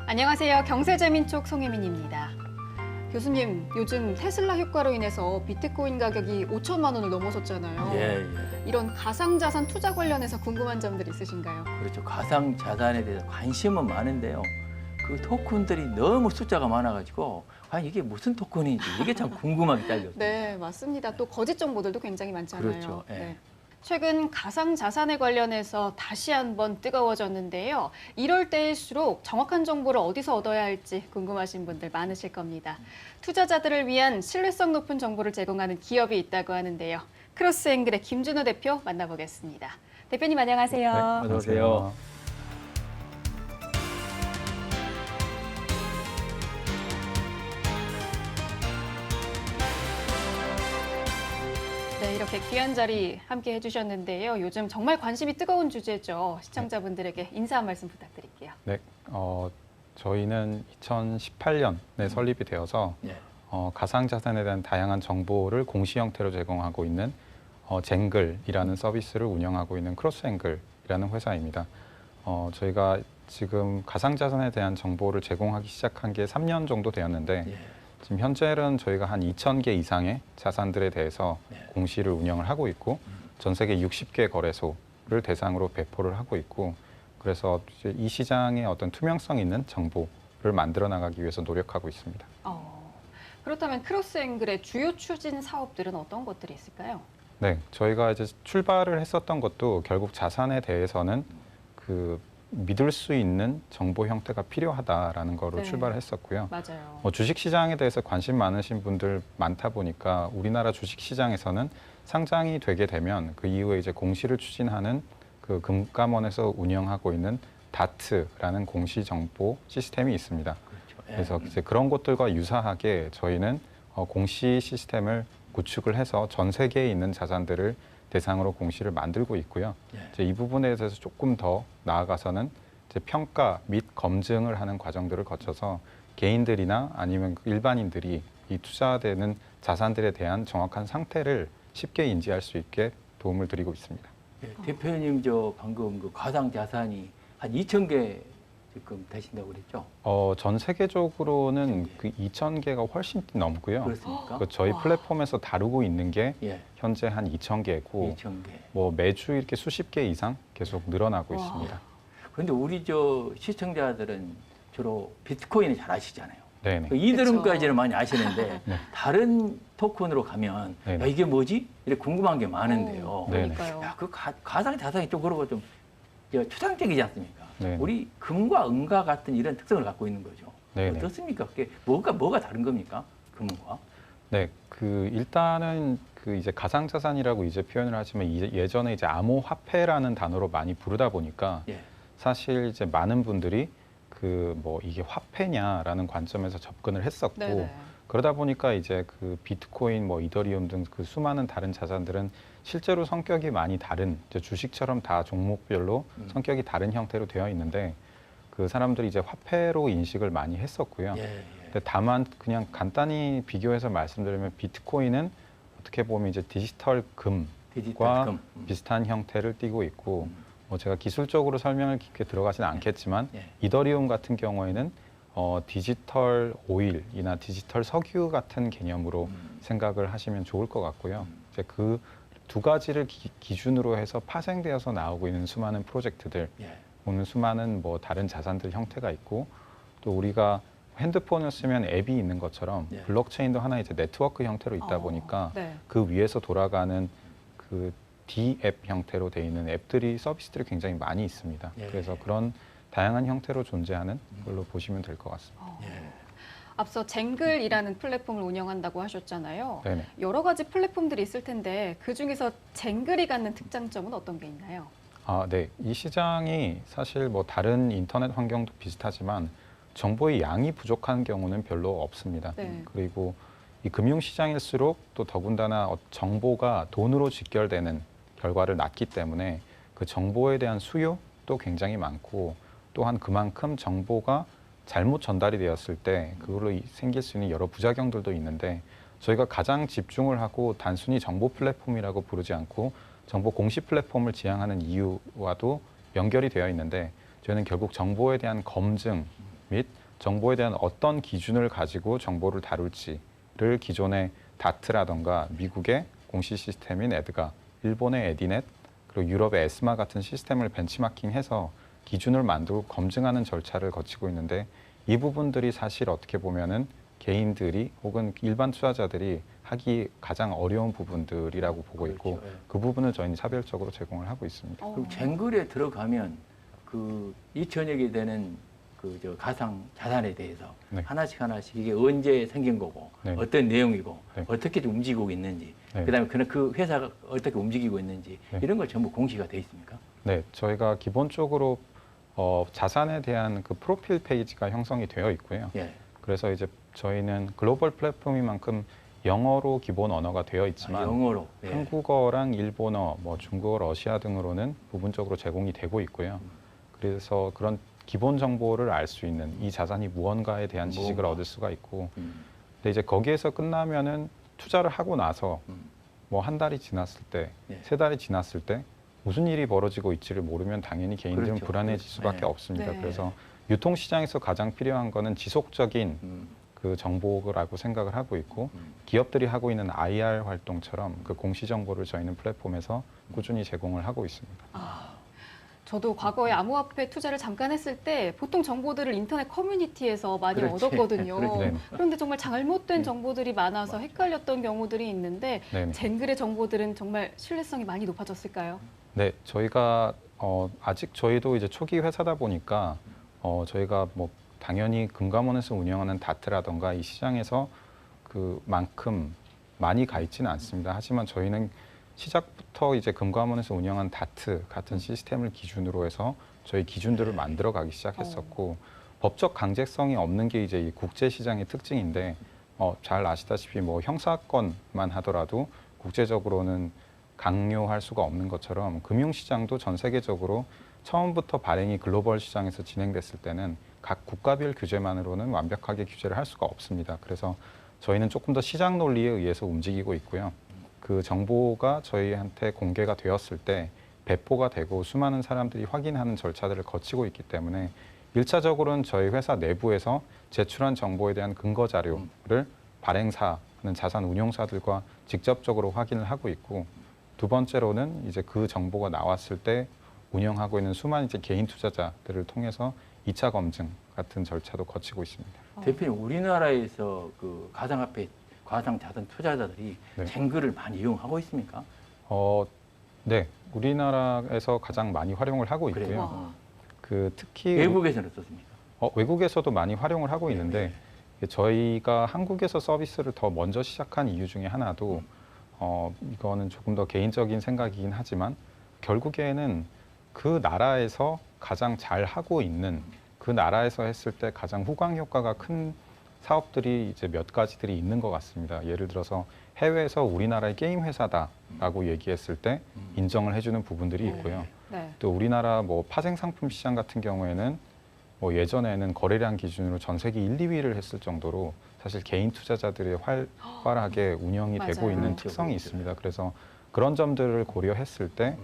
안녕하세요. 경제재민쪽 송혜민입니다. 교수님, 요즘 테슬라 효과로 인해서 비트코인 가격이 5천만 원을 넘어섰잖아요. 예. 이런 가상자산 투자 관련해서 궁금한 점들 있으신가요? 그렇죠. 가상자산에 대해서 관심은 많은데요. 그 토큰들이 너무 숫자가 많아가지고 과연 이게 무슨 토큰인지 이게 참 궁금하게 딸려요. 네, 맞습니다. 또 거짓 정보들도 굉장히 많잖아요. 그렇죠. 예. 네. 최근 가상자산에 관련해서 다시 한번 뜨거워졌는데요. 이럴 때일수록 정확한 정보를 어디서 얻어야 할지 궁금하신 분들 많으실 겁니다. 투자자들을 위한 신뢰성 높은 정보를 제공하는 기업이 있다고 하는데요. 크로스앵글의 김준호 대표 만나보겠습니다. 대표님 안녕하세요. 네, 안녕하세요. 네, 이렇게 귀한 자리 함께 해주셨는데요. 요즘 정말 관심이 뜨거운 주제죠. 시청자분들에게 인사 한 말씀 부탁드릴게요. 네, 저희는 2018년에 설립이 되어서 예. 가상자산에 대한 다양한 정보를 공시 형태로 제공하고 있는 쟁글이라는 서비스를 운영하고 있는 크로스앵글이라는 회사입니다. 저희가 지금 가상자산에 대한 정보를 제공하기 시작한 게 3년 정도 되었는데 예. 지금 현재는 저희가 한 2,000개 이상의 자산들에 대해서 네. 공시를 운영을 하고 있고 전 세계 60개 거래소를 대상으로 배포를 하고 있고 그래서 이제 이 시장의 어떤 투명성 있는 정보를 만들어 나가기 위해서 노력하고 있습니다. 그렇다면 크로스앵글의 주요 추진 사업들은 어떤 것들이 있을까요? 네, 저희가 이제 출발을 했었던 것도 결국 자산에 대해서는 그 믿을 수 있는 정보 형태가 필요하다라는 거로 네. 출발을 했었고요. 맞아요. 주식 시장에 대해서 관심 많으신 분들 많다 보니까 우리나라 주식 시장에서는 상장이 되게 되면 그 이후에 이제 공시를 추진하는 그 금감원에서 운영하고 있는 다트라는 공시 정보 시스템이 있습니다. 그렇죠. 예. 그래서 이제 그런 것들과 유사하게 저희는 공시 시스템을 구축을 해서 전 세계에 있는 자산들을 대상으로 공시를 만들고 있고요. 예. 이제 이 부분에 대해서 조금 더 나아가서는 이제 평가 및 검증을 하는 과정들을 거쳐서 개인들이나 아니면 일반인들이 이 투자되는 자산들에 대한 정확한 상태를 쉽게 인지할 수 있게 도움을 드리고 있습니다. 예. 대표님 저 방금 그 가상자산이 한 2,000개 지금 되신다고 그랬죠? 전 세계적으로는 그 2,000개가 훨씬 넘고요. 그렇습니까? 저희 와. 플랫폼에서 다루고 있는 게 예. 현재 한 2,000개고 2,000개. 뭐 매주 이렇게 수십 개 이상 계속 늘어나고 와. 있습니다. 그런데 우리 저 시청자들은 주로 비트코인을 잘 아시잖아요. 네네. 그 이더리움까지는 많이 아시는데 네. 다른 토큰으로 가면 네네. 야, 이게 뭐지? 이렇게 궁금한 게 많은데요. 네네. 그러니까요. 야, 그 가상자산이 좀 그러고 좀 초상적이지 않습니까? 네네. 우리 금과 은과 같은 이런 특성을 갖고 있는 거죠. 네네. 어떻습니까? 그게 뭐가 다른 겁니까? 금과? 네, 그 일단은 그 이제 가상자산이라고 이제 표현을 하지만 예전에 이제 암호화폐라는 단어로 많이 부르다 보니까 예. 사실 이제 많은 분들이 그 뭐 이게 화폐냐라는 관점에서 접근을 했었고 네네. 그러다 보니까 이제 그 비트코인, 뭐 이더리움 등 그 수많은 다른 자산들은 실제로 성격이 많이 다른 이제 주식처럼 다 종목별로 성격이 다른 형태로 되어 있는데 그 사람들이 이제 화폐로 인식을 많이 했었고요. 예. 근데 다만 그냥 간단히 비교해서 말씀드리면 비트코인은 어떻게 보면 이제 디지털 금과 디지털 금. 비슷한 형태를 띠고 있고 뭐 제가 기술적으로 설명을 깊게 들어가지는 않겠지만 예. 이더리움 같은 경우에는 디지털 오일이나 디지털 석유 같은 개념으로 생각을 하시면 좋을 것 같고요. 이제 그 두 가지를 기준으로 해서 파생되어서 나오고 있는 수많은 프로젝트들, 예. 오는 수많은 뭐 다른 자산들 형태가 있고 또 우리가 핸드폰을 쓰면 앱이 있는 것처럼 예. 블록체인도 하나 이제 네트워크 형태로 있다 보니까 네. 그 위에서 돌아가는 그 D앱 형태로 돼 있는 앱들이 서비스들이 굉장히 많이 있습니다. 예. 그래서 그런 다양한 형태로 존재하는 걸로 보시면 될 것 같습니다. 예. 앞서 쟁글이라는 플랫폼을 운영한다고 하셨잖아요. 네네. 여러 가지 플랫폼들이 있을 텐데 그중에서 쟁글이 갖는 특장점은 어떤 게 있나요? 네. 이 시장이 사실 뭐 다른 인터넷 환경도 비슷하지만 정보의 양이 부족한 경우는 별로 없습니다. 네. 그리고 이 금융시장일수록 또 더군다나 정보가 돈으로 직결되는 결과를 낳기 때문에 그 정보에 대한 수요도 굉장히 많고 또한 그만큼 정보가 잘못 전달이 되었을 때 그걸로 생길 수 있는 여러 부작용들도 있는데 저희가 가장 집중을 하고 단순히 정보 플랫폼이라고 부르지 않고 정보 공시 플랫폼을 지향하는 이유와도 연결이 되어 있는데 저희는 결국 정보에 대한 검증 및 정보에 대한 어떤 기준을 가지고 정보를 다룰지를 기존의 다트라던가 미국의 공시 시스템인 에드가, 일본의 에디넷, 그리고 유럽의 에스마 같은 시스템을 벤치마킹해서 기준을 만들고 검증하는 절차를 거치고 있는데 이 부분들이 사실 어떻게 보면은 개인들이 혹은 일반 투자자들이 하기 가장 어려운 부분들이라고 보고 있고 그렇죠. 예. 그 부분을 저희는 차별적으로 제공을 하고 있습니다. 그럼 쟁글에 들어가면 그 2천억이 되는 그 저 가상 자산에 대해서 네. 하나씩 이게 언제 생긴 거고 네. 어떤 내용이고 네. 어떻게 움직이고 있는지 네. 그다음에 그 회사가 어떻게 움직이고 있는지 네. 이런 걸 전부 공시가 돼 있습니까? 네, 저희가 기본적으로 자산에 대한 그 프로필 페이지가 형성이 되어 있고요. 예. 그래서 이제 저희는 글로벌 플랫폼인 만큼 영어로 기본 언어가 되어 있지만 영어로. 예. 한국어랑 일본어, 뭐 중국어, 러시아 등으로는 부분적으로 제공이 되고 있고요. 그래서 그런 기본 정보를 알 수 있는 이 자산이 무언가에 대한 지식을 무언가. 얻을 수가 있고, 음. 근데 이제 거기에서 끝나면은 투자를 하고 나서 음. 뭐 한 달이 지났을 때, 예. 세 달이 지났을 때 무슨 일이 벌어지고 있지를 모르면 당연히 개인들은 그렇죠. 불안해질 수밖에 네. 없습니다. 네. 그래서 유통시장에서 가장 필요한 거는 지속적인 음. 그 정보라고 생각을 하고 있고 음. 기업들이 하고 있는 IR 활동처럼 그 공시 정보를 저희는 플랫폼에서 꾸준히 제공을 하고 있습니다. 저도 과거에 암호화폐 투자를 잠깐 했을 때 보통 정보들을 인터넷 커뮤니티에서 많이 그렇지. 얻었거든요. 그렇지. 네. 그런데 정말 잘못된 네. 정보들이 많아서 맞아요. 헷갈렸던 경우들이 있는데 네. 젠글의 정보들은 정말 신뢰성이 많이 높아졌을까요? 네, 저희가 아직 저희도 이제 초기 회사다 보니까 저희가 뭐 당연히 금감원에서 운영하는 다트라던가 이 시장에서 그만큼 많이 가 있지는 않습니다. 하지만 저희는 시작부터 이제 금감원에서 운영한 다트 같은 시스템을 기준으로 해서 저희 기준들을 만들어 가기 시작했었고 법적 강제성이 없는 게 이제 이 국제 시장의 특징인데 잘 아시다시피 뭐 형사건만 하더라도 국제적으로는 강요할 수가 없는 것처럼 금융시장도 전 세계적으로 처음부터 발행이 글로벌 시장에서 진행됐을 때는 각 국가별 규제만으로는 완벽하게 규제를 할 수가 없습니다. 그래서 저희는 조금 더 시장 논리에 의해서 움직이고 있고요. 그 정보가 저희한테 공개가 되었을 때 배포가 되고 수많은 사람들이 확인하는 절차들을 거치고 있기 때문에 1차적으로는 저희 회사 내부에서 제출한 정보에 대한 근거 자료를 발행사는 자산 운용사들과 직접적으로 확인을 하고 있고 두 번째로는 이제 그 정보가 나왔을 때 운영하고 있는 수많은 이제 개인 투자자들을 통해서 2차 검증 같은 절차도 거치고 있습니다. 대표님, 우리나라에서 그 가상화폐, 가상자산 투자자들이 네. 쟁글을 많이 이용하고 있습니까? 네, 우리나라에서 가장 많이 활용을 하고 있고요. 그래요? 와. 그 특히 외국에서는 어떻습니까? 외국에서도 많이 활용을 하고 있는데 네. 저희가 한국에서 서비스를 더 먼저 시작한 이유 중에 하나도 이거는 조금 더 개인적인 생각이긴 하지만 결국에는 그 나라에서 가장 잘 하고 있는 그 나라에서 했을 때 가장 후광 효과가 큰 사업들이 이제 몇 가지들이 있는 것 같습니다. 예를 들어서 해외에서 우리나라의 게임 회사다라고 얘기했을 때 인정을 해주는 부분들이 있고요. 네. 또 우리나라 뭐 파생 상품 시장 같은 경우에는 뭐 예전에는 거래량 기준으로 전 세계 1, 2위를 했을 정도로 사실 개인 투자자들의 활발하게 운영이 되고 맞아요. 있는 그렇죠, 특성이 그렇죠. 있습니다. 그래서 그런 점들을 고려했을 때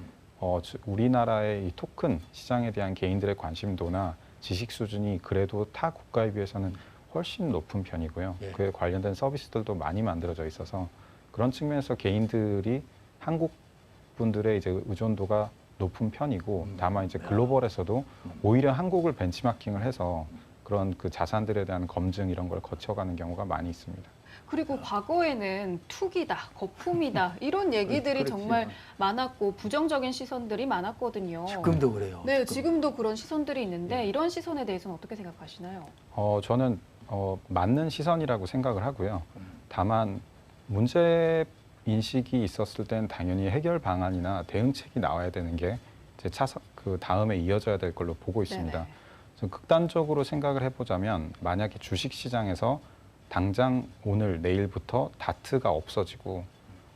우리나라의 이 토큰 시장에 대한 개인들의 관심도나 지식 수준이 그래도 타 국가에 비해서는 훨씬 높은 편이고요. 예. 그에 관련된 서비스들도 많이 만들어져 있어서 그런 측면에서 개인들이 한국 분들의 이제 의존도가 높은 편이고 다만 이제 글로벌에서도 오히려 한국을 벤치마킹을 해서 그런 그 자산들에 대한 검증 이런 걸 거쳐가는 경우가 많이 있습니다. 그리고 과거에는 투기다, 거품이다 이런 얘기들이 그렇지. 정말 많았고 부정적인 시선들이 많았거든요. 지금도 그래요. 네, 지금. 지금도 그런 시선들이 있는데 이런 시선에 대해서는 어떻게 생각하시나요? 저는 맞는 시선이라고 생각을 하고요. 다만 문제 인식이 있었을 때는 당연히 해결 방안이나 대응책이 나와야 되는 게 이제 그 다음에 이어져야 될 걸로 보고 있습니다. 네네. 좀 극단적으로 생각을 해보자면 만약에 주식 시장에서 당장 오늘 내일부터 다트가 없어지고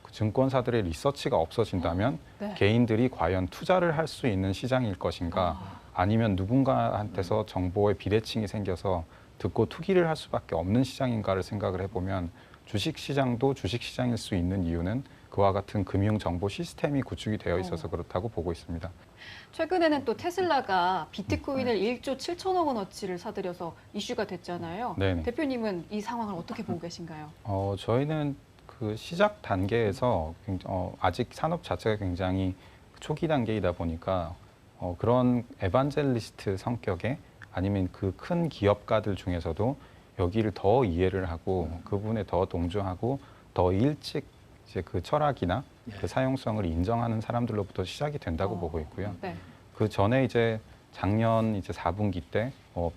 그 증권사들의 리서치가 없어진다면 네. 개인들이 과연 투자를 할 수 있는 시장일 것인가 아니면 누군가한테서 정보의 비대칭이 생겨서 듣고 투기를 할 수밖에 없는 시장인가를 생각을 해보면 주식 시장도 주식 시장일 수 있는 이유는 그와 같은 금융 정보 시스템이 구축이 되어 있어서 그렇다고 보고 있습니다. 최근에는 또 테슬라가 비트코인을 1조 7천억 원어치를 사들여서 이슈가 됐잖아요. 네네. 대표님은 이 상황을 어떻게 보고 계신가요? 저희는 그 시작 단계에서 아직 산업 자체가 굉장히 초기 단계이다 보니까 그런 에반젤리스트 성격의 아니면 그 큰 기업가들 중에서도 여기를 더 이해를 하고 그 부분에 더 동조하고 더 일찍 이제 그 철학이나 그 사용성을 인정하는 사람들로부터 시작이 된다고 보고 있고요. 네. 그 전에 이제 작년 이제 4분기 때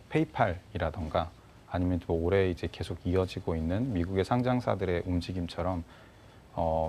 페이팔이라던가 아니면 또 올해 이제 계속 이어지고 있는 미국의 상장사들의 움직임처럼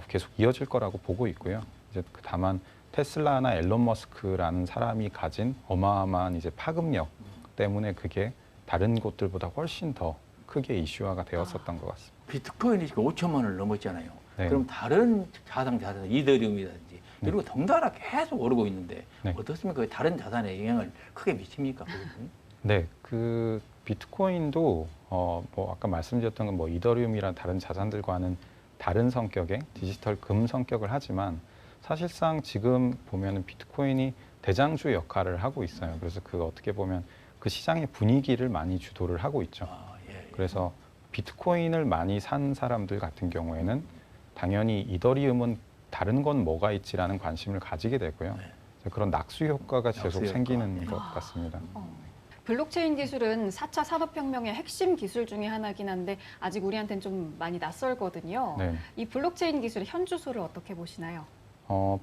계속 이어질 거라고 보고 있고요. 이제 다만 테슬라나 앨런 머스크라는 사람이 가진 어마어마한 이제 파급력 때문에 그게 다른 곳들보다 훨씬 더 크게 이슈화가 되었었던 것 같습니다. 비트코인이 지금 5천만 원을 넘었잖아요. 네. 그럼 다른 자산, 이더리움이라든지 이런 거 덩달아 계속 오르고 있는데 네. 어떻습니까? 다른 자산에 영향을 크게 미칩니까? 그것은? 네, 그 비트코인도 뭐 아까 말씀드렸던 건 뭐 이더리움이란 다른 자산들과는 다른 성격의 디지털 금 성격을 하지만 사실상 지금 보면은 비트코인이 대장주 역할을 하고 있어요. 그래서 그 어떻게 보면 그 시장의 분위기를 많이 주도를 하고 있죠. 예. 그래서 비트코인을 많이 산 사람들 같은 경우에는 당연히 이더리움은 다른 건 뭐가 있지라는 관심을 가지게 되고요. 그런 낙수 효과가 계속 낙수 효과. 생기는 것 같습니다. 블록체인 기술은 4차 산업혁명의 핵심 기술 중에 하나긴 한데 아직 우리한테는 좀 많이 낯설거든요. 네. 이 블록체인 기술의 현주소를 어떻게 보시나요?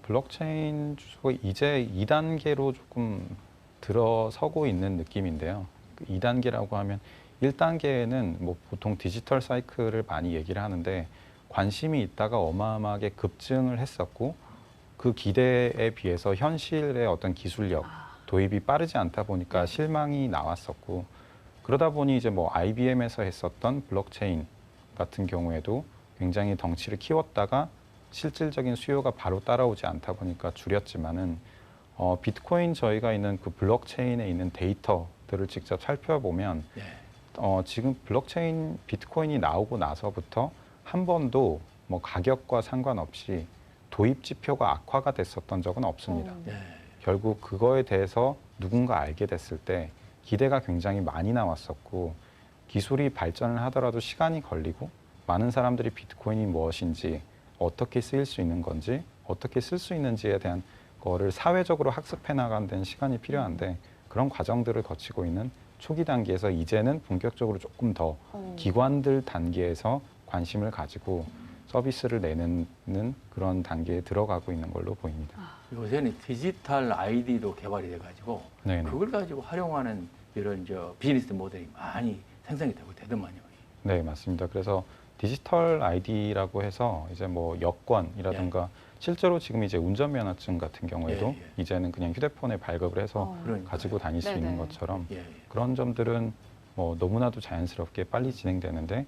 블록체인 주소가 이제 2단계로 조금 들어서고 있는 느낌인데요. 2단계라고 하면 1단계에는 뭐 보통 디지털 사이클을 많이 얘기를 하는데 관심이 있다가 어마어마하게 급증을 했었고 그 기대에 비해서 현실의 어떤 기술력, 도입이 빠르지 않다 보니까 실망이 나왔었고 그러다 보니 이제 뭐 IBM에서 했었던 블록체인 같은 경우에도 굉장히 덩치를 키웠다가 실질적인 수요가 바로 따라오지 않다 보니까 줄였지만은 비트코인 저희가 있는 그 블록체인에 있는 데이터들을 직접 살펴보면 지금 블록체인 비트코인이 나오고 나서부터 한 번도 뭐 가격과 상관없이 도입 지표가 악화가 됐었던 적은 없습니다. 결국 그거에 대해서 누군가 알게 됐을 때 기대가 굉장히 많이 나왔었고 기술이 발전을 하더라도 시간이 걸리고 많은 사람들이 비트코인이 무엇인지 어떻게 쓰일 수 있는 건지 어떻게 쓸 수 있는지에 대한 거를 사회적으로 학습해 나가는 데는 시간이 필요한데 그런 과정들을 거치고 있는 초기 단계에서 이제는 본격적으로 조금 더 기관들 단계에서 관심을 가지고 서비스를 내는 그런 단계에 들어가고 있는 걸로 보입니다. 요새는 디지털 아이디로 개발이 돼가지고 네네. 그걸 가지고 활용하는 이런 비즈니스 모델이 많이 생성이 되고 되더만요. 네, 맞습니다. 그래서 디지털 아이디라고 해서 이제 뭐 여권이라든가 실제로 지금 이제 운전면허증 같은 경우에도 이제는 그냥 휴대폰에 발급을 해서 가지고 다닐 수 있는 것처럼 그런 점들은 뭐 너무나도 자연스럽게 빨리 진행되는데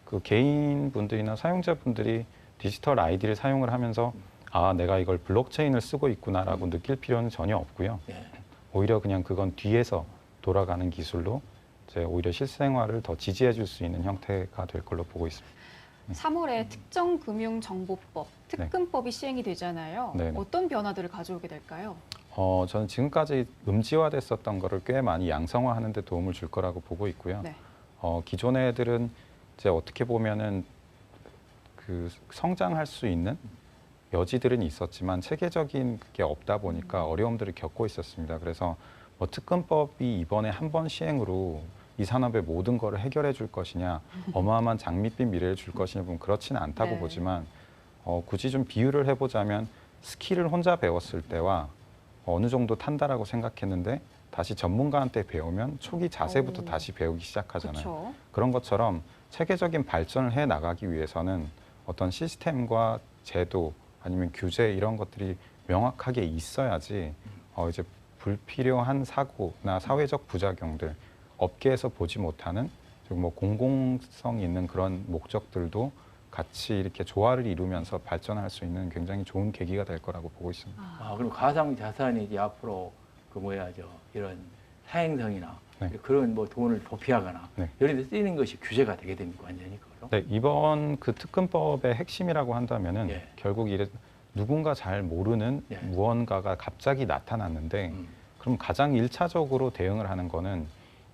그 개인분들이나 사용자분들이 디지털 아이디를 사용을 하면서 아, 내가 이걸 블록체인을 쓰고 있구나라고 느낄 필요는 전혀 없고요. 오히려 그냥 그건 뒤에서 돌아가는 기술로 이제 오히려 실생활을 더 지지해 줄 수 있는 형태가 될 걸로 보고 있습니다. 3월에 특정금융정보법, 특금법이 시행이 되잖아요. 네네. 어떤 변화들을 가져오게 될까요? 저는 지금까지 음지화됐었던 거를 꽤 많이 양성화하는 데 도움을 줄 거라고 보고 있고요. 네. 기존 애들은 이제 어떻게 보면은 그 성장할 수 있는 여지들은 있었지만 체계적인 게 없다 보니까 어려움들을 겪고 있었습니다. 그래서 뭐 특금법이 이번에 한 번 시행으로 이 산업의 모든 거를 해결해 줄 것이냐, 어마어마한 장밋빛 미래를 줄 것이냐 보면 그렇지는 않다고 보지만 굳이 좀 비유를 해보자면 스키를 혼자 배웠을 때와 어느 정도 탄다라고 생각했는데 다시 전문가한테 배우면 초기 자세부터 다시 배우기 시작하잖아요. 그쵸. 그런 것처럼 체계적인 발전을 해 나가기 위해서는 어떤 시스템과 제도 아니면 규제 이런 것들이 명확하게 있어야지 이제 불필요한 사고나 사회적 부작용들, 업계에서 보지 못하는 뭐 공공성 있는 그런 목적들도 같이 이렇게 조화를 이루면서 발전할 수 있는 굉장히 좋은 계기가 될 거라고 보고 있습니다. 그럼 가상 자산이 이제 앞으로 이런 사행성이나 그런 뭐 돈을 도피하거나 이런 데 쓰이는 것이 규제가 되게 됩니까? 완전히 그거로? 그럼? 네, 이번 그 특근법의 핵심이라고 한다면은 예. 결국 이래 누군가 잘 모르는 예. 무언가가 갑자기 나타났는데 음. 그럼 가장 일차적으로 대응을 하는 거는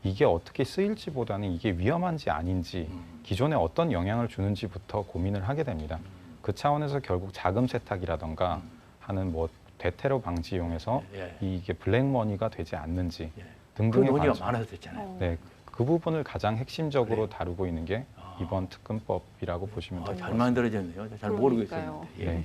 이게 어떻게 쓰일지보다는 이게 위험한지 아닌지 기존에 어떤 영향을 주는지부터 고민을 하게 됩니다. 그 차원에서 결국 자금 세탁이라던가 하는 뭐 대테러 방지용에서 예. 이게 블랙머니가 되지 않는지 예. 그 등등의 논의가 관점. 많았었잖아요. 네, 그 부분을 가장 핵심적으로 그래요? 다루고 있는 게 아. 이번 특근법이라고 보시면 될 것 잘 같습니다. 만들어졌네요. 잘 모르고 그러니까요. 있었는데. 예. 네.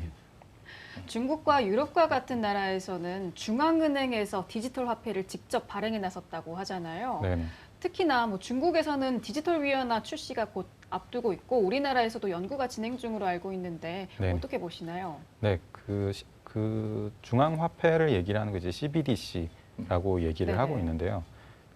중국과 유럽과 같은 나라에서는 중앙은행에서 디지털 화폐를 직접 발행에 나섰다고 하잖아요. 네. 특히나 뭐 중국에서는 디지털 위안화 출시가 곧 앞두고 있고 우리나라에서도 연구가 진행 중으로 알고 있는데 네. 어떻게 보시나요? 네, 그 중앙화폐를 얘기를 하는 게 이제 CBDC라고 얘기를 네네. 하고 있는데요.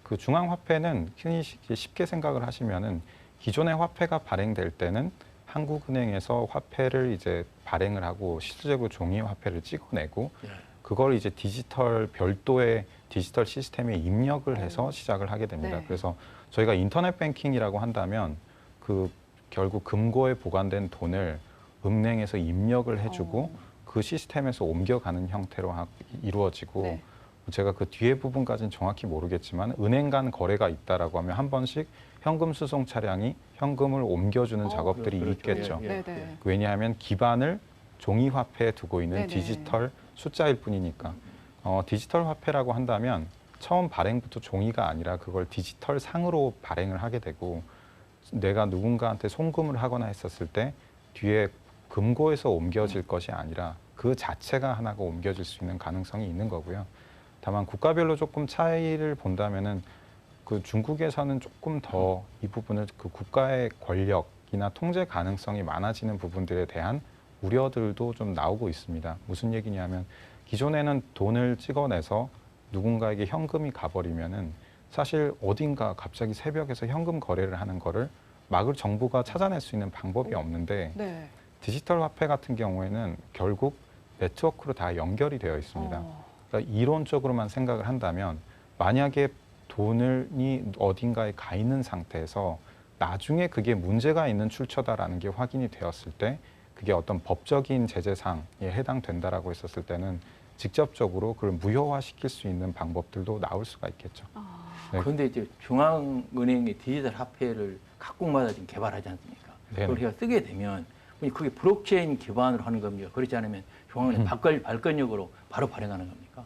그 중앙화폐는 흔히 쉽게 생각을 하시면은 기존의 화폐가 발행될 때는 한국은행에서 화폐를 이제 발행을 하고 실질적으로 종이 화폐를 찍어내고 예. 그걸 이제 디지털 별도의 디지털 시스템에 입력을 해서 시작을 하게 됩니다. 네. 그래서 저희가 인터넷 뱅킹이라고 한다면 그 결국 금고에 보관된 돈을 은행에서 입력을 해주고 그 시스템에서 옮겨가는 형태로 이루어지고 네. 제가 그 뒤에 부분까지는 정확히 모르겠지만 은행 간 거래가 있다라고 하면 한 번씩 현금 수송 차량이 현금을 옮겨주는 작업들이 그렇죠. 있겠죠. 예, 예. 네네. 왜냐하면 기반을 종이 화폐에 두고 있는 네네. 디지털 숫자일 뿐이니까 디지털 화폐라고 한다면 처음 발행부터 종이가 아니라 그걸 디지털 상으로 발행을 하게 되고 내가 누군가한테 송금을 하거나 했었을 때 뒤에 금고에서 옮겨질 것이 아니라 그 자체가 하나가 옮겨질 수 있는 가능성이 있는 거고요. 다만 국가별로 조금 차이를 본다면은 그 중국에서는 조금 더 이 부분을 그 국가의 권력이나 통제 가능성이 많아지는 부분들에 대한 우려들도 좀 나오고 있습니다. 무슨 얘기냐면 기존에는 돈을 찍어내서 누군가에게 현금이 가버리면은 사실 어딘가 갑자기 새벽에서 현금 거래를 하는 거를 막을 정부가 찾아낼 수 있는 방법이 없는데 네. 디지털 화폐 같은 경우에는 결국 네트워크로 다 연결이 되어 있습니다. 그러니까 이론적으로만 생각을 한다면 만약에 돈이 어딘가에 가 있는 상태에서 나중에 그게 문제가 있는 출처다라는 게 확인이 되었을 때 그게 어떤 법적인 제재상에 해당된다라고 했었을 때는 직접적으로 그걸 무효화시킬 수 있는 방법들도 나올 수가 있겠죠. 네. 그런데 이제 중앙은행의 디지털 화폐를 각국마다 지금 개발하지 않습니까? 네네. 그걸 우리가 쓰게 되면 그게 블록체인 기반으로 하는 겁니까? 그렇지 않으면 중앙은행 발권력으로 바로 발행하는 겁니까?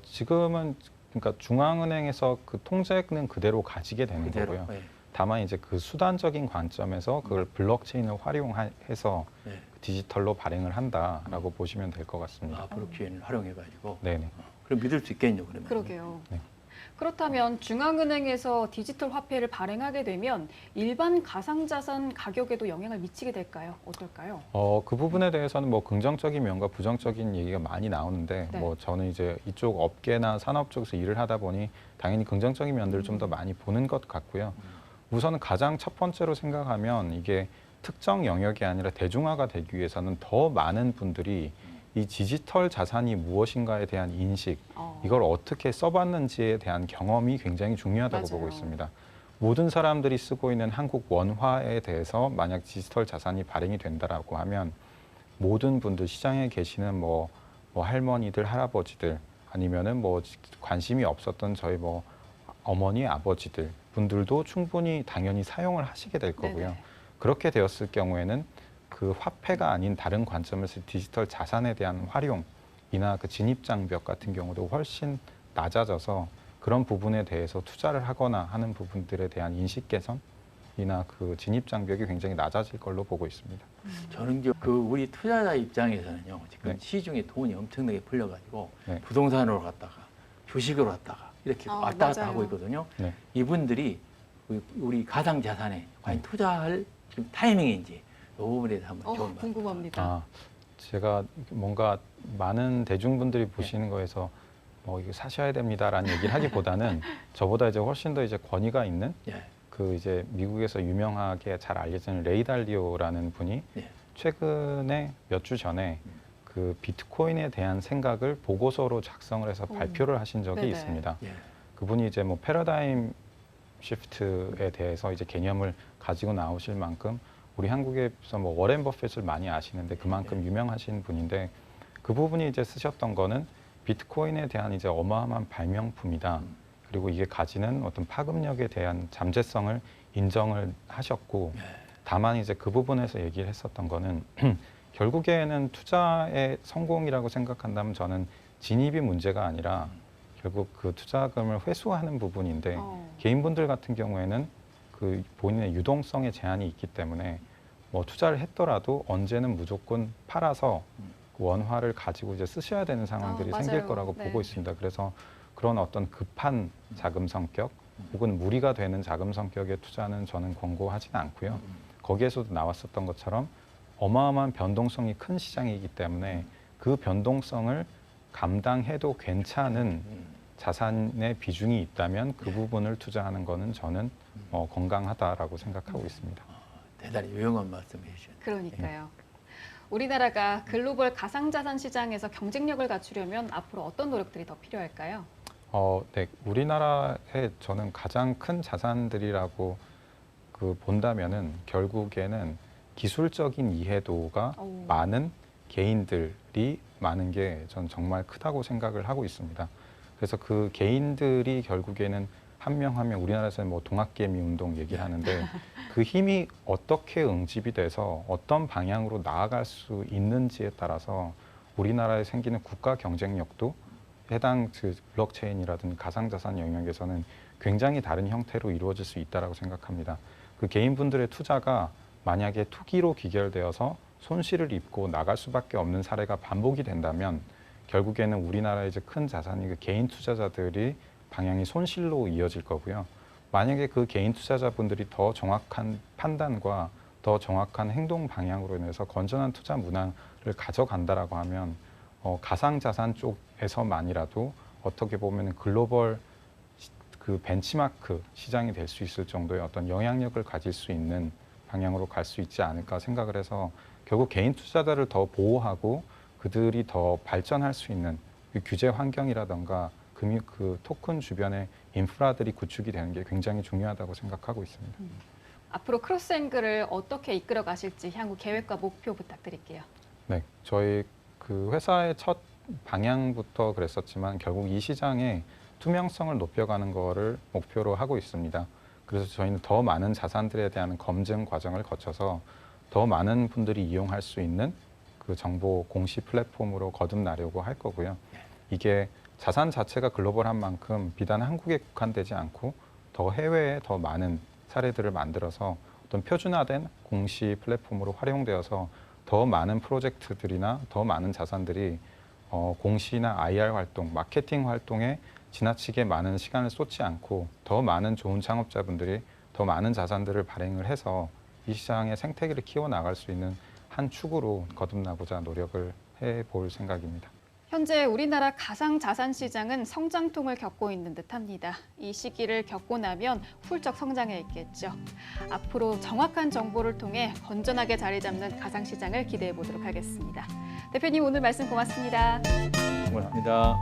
지금은 그러니까 중앙은행에서 그 통제는 그대로 가지게 되는 거고요. 예. 다만 이제 그 수단적인 관점에서 그걸 블록체인을 활용해서 예. 디지털로 발행을 한다라고 보시면 될 것 같습니다. 블록체인을 활용해가지고. 네네. 그럼 믿을 수 있겠죠, 그러면? 그러게요. 네. 그렇다면 중앙은행에서 디지털 화폐를 발행하게 되면 일반 가상자산 가격에도 영향을 미치게 될까요? 어떨까요? 그 부분에 대해서는 뭐 긍정적인 면과 부정적인 얘기가 많이 나오는데 네. 뭐 저는 이제 이쪽 업계나 산업 쪽에서 일을 하다 보니 당연히 긍정적인 면들을 좀 더 많이 보는 것 같고요. 우선은 가장 첫 번째로 생각하면 이게 특정 영역이 아니라 대중화가 되기 위해서는 더 많은 분들이 이 디지털 자산이 무엇인가에 대한 인식, 이걸 어떻게 써봤는지에 대한 경험이 굉장히 중요하다고 맞아요. 보고 있습니다. 모든 사람들이 쓰고 있는 한국 원화에 대해서 만약 디지털 자산이 발행이 된다라고 하면 모든 분들 시장에 계시는 뭐 할머니들, 할아버지들 아니면은 뭐 관심이 없었던 저희 뭐 어머니, 아버지들 분들도 충분히 당연히 사용을 하시게 될 거고요. 네네. 그렇게 되었을 경우에는 그 화폐가 아닌 다른 관점에서 디지털 자산에 대한 활용이나 그 진입 장벽 같은 경우도 훨씬 낮아져서 그런 부분에 대해서 투자를 하거나 하는 부분들에 대한 인식 개선이나 그 진입 장벽이 굉장히 낮아질 걸로 보고 있습니다. 저는 이제 그 우리 투자자 입장에서는요, 지금 네. 시중에 돈이 엄청나게 풀려가지고 네. 부동산으로 갔다가 주식으로 갔다가 이렇게 왔다 갔다 맞아요. 하고 있거든요. 네. 이분들이 우리 가상 자산에 과연 투자할 지금 타이밍인지 이 부분에 대해서 한번 좀 궁금합니다. 제가 뭔가 많은 대중분들이 보시는 거에서 뭐 이거 사셔야 됩니다라는 얘기를 하기보다는 저보다 이제 훨씬 더 이제 권위가 있는 예. 그 이제 미국에서 유명하게 잘 알려진 레이 달리오라는 분이 예. 최근에 몇 주 전에 그 비트코인에 대한 생각을 보고서로 작성을 해서 발표를 하신 적이 네네. 있습니다. 예. 그분이 이제 뭐 패러다임 시프트에 대해서 이제 개념을 가지고 나오실 만큼 우리 한국에서 뭐 워렌 버핏을 많이 아시는데 그만큼 유명하신 분인데 그 부분이 이제 쓰셨던 거는 비트코인에 대한 이제 어마어마한 발명품이다. 그리고 이게 가지는 어떤 파급력에 대한 잠재성을 인정을 하셨고 다만 이제 그 부분에서 얘기를 했었던 거는 결국에는 투자의 성공이라고 생각한다면 저는 진입이 문제가 아니라 결국 그 투자금을 회수하는 부분인데 개인분들 같은 경우에는 그 본인의 유동성에 제한이 있기 때문에 뭐 투자를 했더라도 언제는 무조건 팔아서 그 원화를 가지고 이제 쓰셔야 되는 상황들이 생길 맞아요. 거라고 네. 보고 있습니다. 그래서 그런 어떤 급한 자금 성격 혹은 무리가 되는 자금 성격의 투자는 저는 권고하지는 않고요. 거기에서도 나왔었던 것처럼 어마어마한 변동성이 큰 시장이기 때문에 그 변동성을 감당해도 괜찮은 자산의 비중이 있다면 그 부분을 투자하는 거는 저는 건강하다라고 생각하고 있습니다. 대단히 유용한 말씀 해주셨네요. 그러니까요. 우리나라가 글로벌 가상자산 시장에서 경쟁력을 갖추려면 앞으로 어떤 노력들이 더 필요할까요? 네, 우리나라의 저는 가장 큰 자산들이라고 본다면은 결국에는 기술적인 이해도가 많은 개인들이 많은 게 전 정말 크다고 생각을 하고 있습니다. 그래서 그 개인들이 결국에는 한 명 한 명 우리나라에서는 뭐 동학개미 운동 얘기를 하는데 그 힘이 어떻게 응집이 돼서 어떤 방향으로 나아갈 수 있는지에 따라서 우리나라에 생기는 국가 경쟁력도 해당 그 블록체인이라든지 가상자산 영역에서는 굉장히 다른 형태로 이루어질 수 있다고 생각합니다. 그 개인분들의 투자가 만약에 투기로 귀결되어서 손실을 입고 나갈 수밖에 없는 사례가 반복이 된다면 결국에는 우리나라의 이제 큰 자산이 그 개인 투자자들이 방향이 손실로 이어질 거고요. 만약에 그 개인 투자자분들이 더 정확한 판단과 더 정확한 행동 방향으로 인해서 건전한 투자 문화를 가져간다라고 하면 가상자산 쪽에서만이라도 어떻게 보면 글로벌 그 벤치마크 시장이 될 수 있을 정도의 어떤 영향력을 가질 수 있는 방향으로 갈 수 있지 않을까 생각을 해서 결국 개인 투자자를 더 보호하고 그들이 더 발전할 수 있는 그 규제 환경이라던가 그 토큰 주변의 인프라들이 구축이 되는 게 굉장히 중요하다고 생각하고 있습니다. 앞으로 크로스앵글을 어떻게 이끌어 가실지 향후 계획과 목표 부탁드릴게요. 네, 저희 그 회사의 첫 방향부터 그랬었지만 결국 이 시장의 투명성을 높여가는 거를 목표로 하고 있습니다. 그래서 저희는 더 많은 자산들에 대한 검증 과정을 거쳐서 더 많은 분들이 이용할 수 있는 그 정보 공시 플랫폼으로 거듭나려고 할 거고요. 이게 자산 자체가 글로벌한 만큼 비단 한국에 국한되지 않고 더 해외에 더 많은 사례들을 만들어서 어떤 표준화된 공시 플랫폼으로 활용되어서 더 많은 프로젝트들이나 더 많은 자산들이 공시나 IR 활동, 마케팅 활동에 지나치게 많은 시간을 쏟지 않고 더 많은 좋은 창업자분들이 더 많은 자산들을 발행을 해서 이 시장의 생태계를 키워나갈 수 있는 한 축으로 거듭나고자 노력을 해볼 생각입니다. 현재 우리나라 가상자산 시장은 성장통을 겪고 있는 듯합니다. 이 시기를 겪고 나면 훌쩍 성장해 있겠죠. 앞으로 정확한 정보를 통해 건전하게 자리 잡는 가상시장을 기대해 보도록 하겠습니다. 대표님 오늘 말씀 고맙습니다. 고맙습니다.